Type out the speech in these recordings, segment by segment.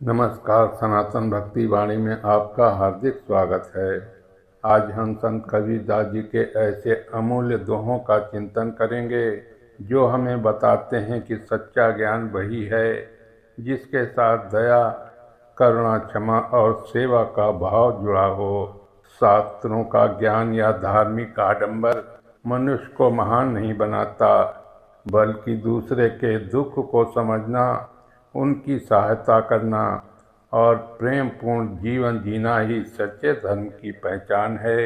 नमस्कार। सनातन भक्ति वाणी में आपका हार्दिक स्वागत है। आज हम संत कबीरदास जी के ऐसे अमूल्य दोहों का चिंतन करेंगे जो हमें बताते हैं कि सच्चा ज्ञान वही है जिसके साथ दया, करुणा, क्षमा और सेवा का भाव जुड़ा हो। शास्त्रों का ज्ञान या धार्मिक आडंबर मनुष्य को महान नहीं बनाता, बल्कि दूसरे के दुख को समझना, उनकी सहायता करना और प्रेम पूर्ण जीवन जीना ही सच्चे धर्म की पहचान है।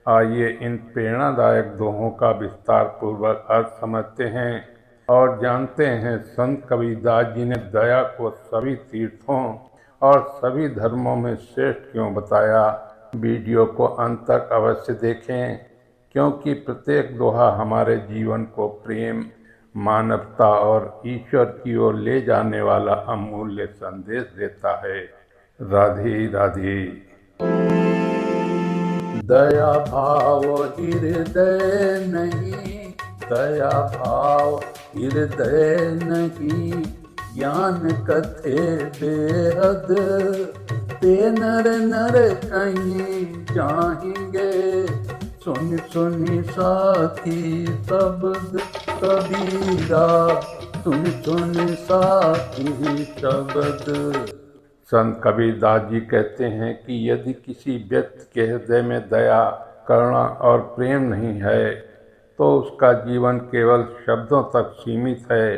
आइए इन प्रेरणादायक दोहों का विस्तार पूर्वक अर्थ समझते हैं और जानते हैं संत कबीरदास जी ने दया को सभी तीर्थों और सभी धर्मों में श्रेष्ठ क्यों बताया। वीडियो को अंत तक अवश्य देखें, क्योंकि प्रत्येक दोहा हमारे जीवन को प्रेम, मानवता और ईश्वर की ओर ले जाने वाला अमूल्य संदेश देता है। राधे राधे। दया भाव हृदय नहीं, दया भाव हृदय नहीं, ज्ञान कथे बेहद, ते नर नर कहीं जाएंगे, सुन सुनी साखी शब्द कबीरा, सुन सुनी साखी शब्द। संत कबीरदास जी कहते हैं कि यदि किसी व्यक्ति के हृदय में दया, करुणा और प्रेम नहीं है तो उसका जीवन केवल शब्दों तक सीमित है।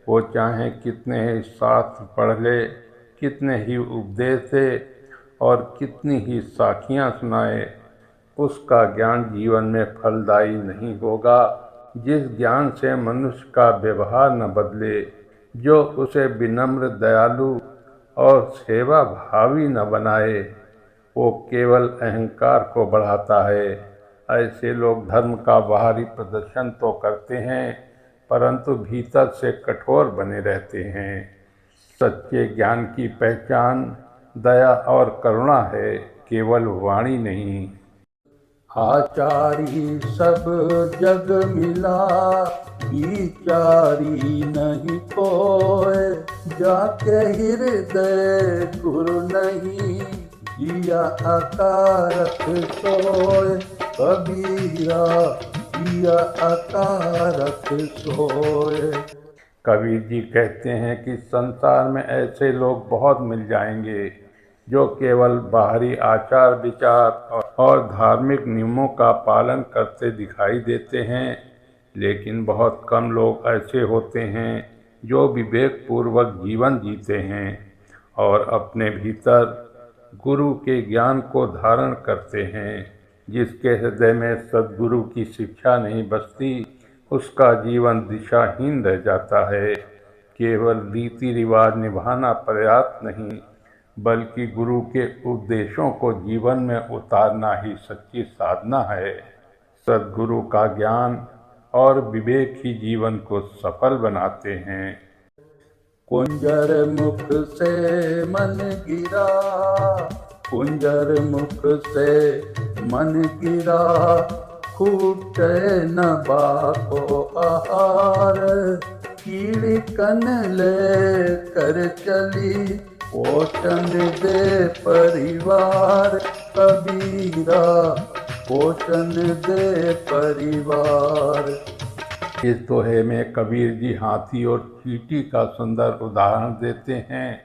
वो चाहे कितने ही शास्त्र पढ़ ले, कितने ही उपदेश दे और कितनी ही साखियाँ सुनाए, उसका ज्ञान जीवन में फलदायी नहीं होगा। जिस ज्ञान से मनुष्य का व्यवहार न बदले, जो उसे विनम्र, दयालु और सेवा भावी न बनाए, वो केवल अहंकार को बढ़ाता है। ऐसे लोग धर्म का बाहरी प्रदर्शन तो करते हैं, परंतु भीतर से कठोर बने रहते हैं। सच्चे ज्ञान की पहचान दया और करुणा है, केवल वाणी नहीं। आचारी सब जग मिला, विचारी नहीं कोय, जाके हृदय गुरु नहीं, जिया अकारक सोय, कबीरा जिया अकारक सोय। कबीर जी कहते हैं कि संसार में ऐसे लोग बहुत मिल जाएंगे जो केवल बाहरी आचार विचार और धार्मिक नियमों का पालन करते दिखाई देते हैं, लेकिन बहुत कम लोग ऐसे होते हैं जो विवेकपूर्वक जीवन जीते हैं और अपने भीतर गुरु के ज्ञान को धारण करते हैं। जिसके हृदय में सद्गुरु की शिक्षा नहीं बसती, उसका जीवन दिशाहीन रह जाता है। केवल रीति रिवाज निभाना पर्याप्त नहीं, बल्कि गुरु के उपदेशों को जीवन में उतारना ही सच्ची साधना है। सद्गुरु का ज्ञान और विवेक ही जीवन को सफल बनाते हैं। कुंजर मुख से मन गिरा, कुंजर मुख से मन गिरा, खूटे न बाको आहार, कीड़ी कन ले कर चली, पोषण दे परिवार, कबीरा पोषण दे परिवार। इस दोहे में कबीर जी हाथी और चींटी का सुंदर उदाहरण देते हैं।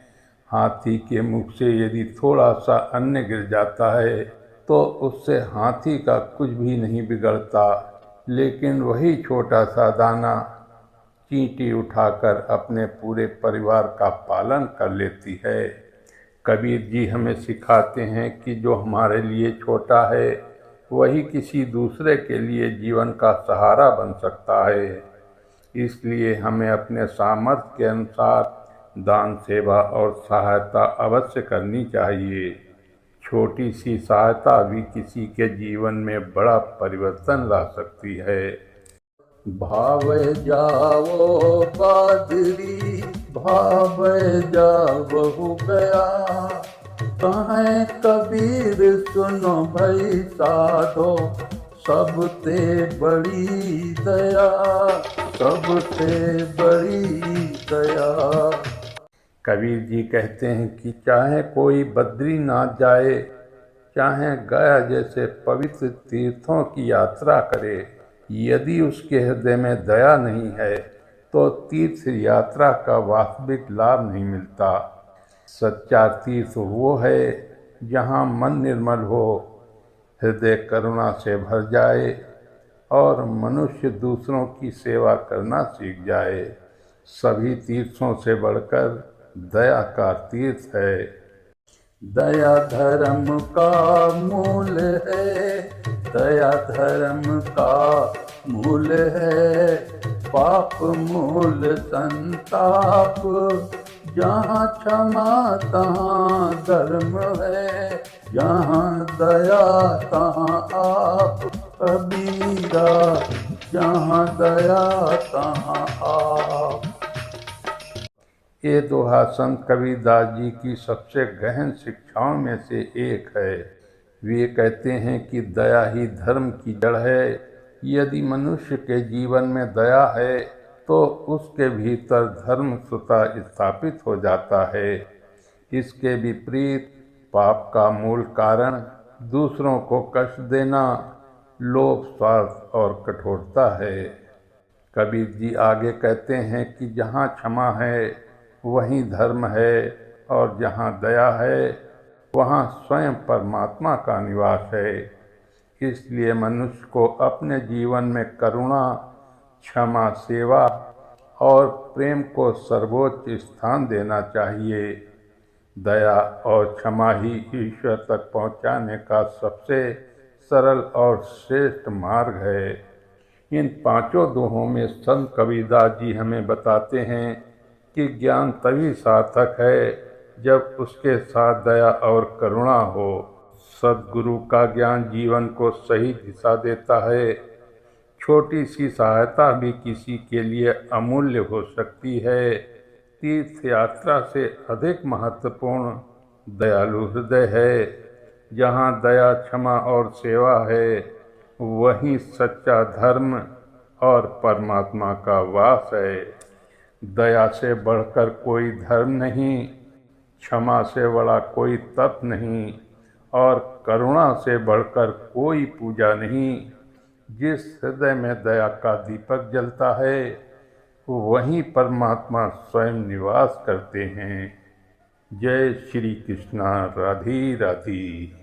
हाथी के मुख से यदि थोड़ा सा अन्न गिर जाता है तो उससे हाथी का कुछ भी नहीं बिगड़ता, लेकिन वही छोटा सा दाना चींटी उठाकर अपने पूरे परिवार का पालन कर लेती है। कबीर जी हमें सिखाते हैं कि जो हमारे लिए छोटा है वही किसी दूसरे के लिए जीवन का सहारा बन सकता है। इसलिए हमें अपने सामर्थ्य के अनुसार दान, सेवा और सहायता अवश्य करनी चाहिए। छोटी सी सहायता भी किसी के जीवन में बड़ा परिवर्तन ला सकती है। भाव जाओ पादरी, भाव जाओ गया, कहें कबीर सुनो भई साधो, सबते बड़ी दया, सबते बड़ी दया। कबीर जी कहते हैं कि चाहे कोई बद्रीनाथ जाए, चाहे गया जैसे पवित्र तीर्थों की यात्रा करे, यदि उसके हृदय में दया नहीं है तो तीर्थ यात्रा का वास्तविक लाभ नहीं मिलता। सच्चा तीर्थ वो है जहाँ मन निर्मल हो, हृदय करुणा से भर जाए और मनुष्य दूसरों की सेवा करना सीख जाए। सभी तीर्थों से बढ़कर दया का तीर्थ है। दया धर्म का मूल है, दया धर्म का मूल है, पाप मूल संताप, जहाँ क्षमा तहाँ धर्म है, जहाँ दया तहाँ आप कबीरा, जहाँ दया तहाँ आप। ये दोहा संत कबीरदास जी की सबसे गहन शिक्षाओं में से एक है। वे कहते हैं कि दया ही धर्म की जड़ है। यदि मनुष्य के जीवन में दया है तो उसके भीतर धर्म स्वतः स्थापित हो जाता है। इसके विपरीत पाप का मूल कारण दूसरों को कष्ट देना, लोभ, स्वार्थ और कठोरता है। कबीर जी आगे कहते हैं कि जहाँ क्षमा है वहीं धर्म है, और जहाँ दया है वहाँ स्वयं परमात्मा का निवास है। इसलिए मनुष्य को अपने जीवन में करुणा, क्षमा, सेवा और प्रेम को सर्वोच्च स्थान देना चाहिए। दया और क्षमा ही ईश्वर तक पहुँचाने का सबसे सरल और श्रेष्ठ मार्ग है। इन पांचों दोहों में संत कबीरदास जी हमें बताते हैं कि ज्ञान तभी सार्थक है जब उसके साथ दया और करुणा हो। सद्गुरु का ज्ञान जीवन को सही दिशा देता है। छोटी सी सहायता भी किसी के लिए अमूल्य हो सकती है। तीर्थ यात्रा से अधिक महत्वपूर्ण दयालु हृदय है। जहाँ दया, क्षमा और सेवा है वहीं सच्चा धर्म और परमात्मा का वास है। दया से बढ़कर कोई धर्म नहीं, क्षमा से बड़ा कोई तप नहीं, और करुणा से बढ़कर कोई पूजा नहीं। जिस हृदय में दया का दीपक जलता है वहीं परमात्मा स्वयं निवास करते हैं। जय श्री कृष्णा। राधे राधे।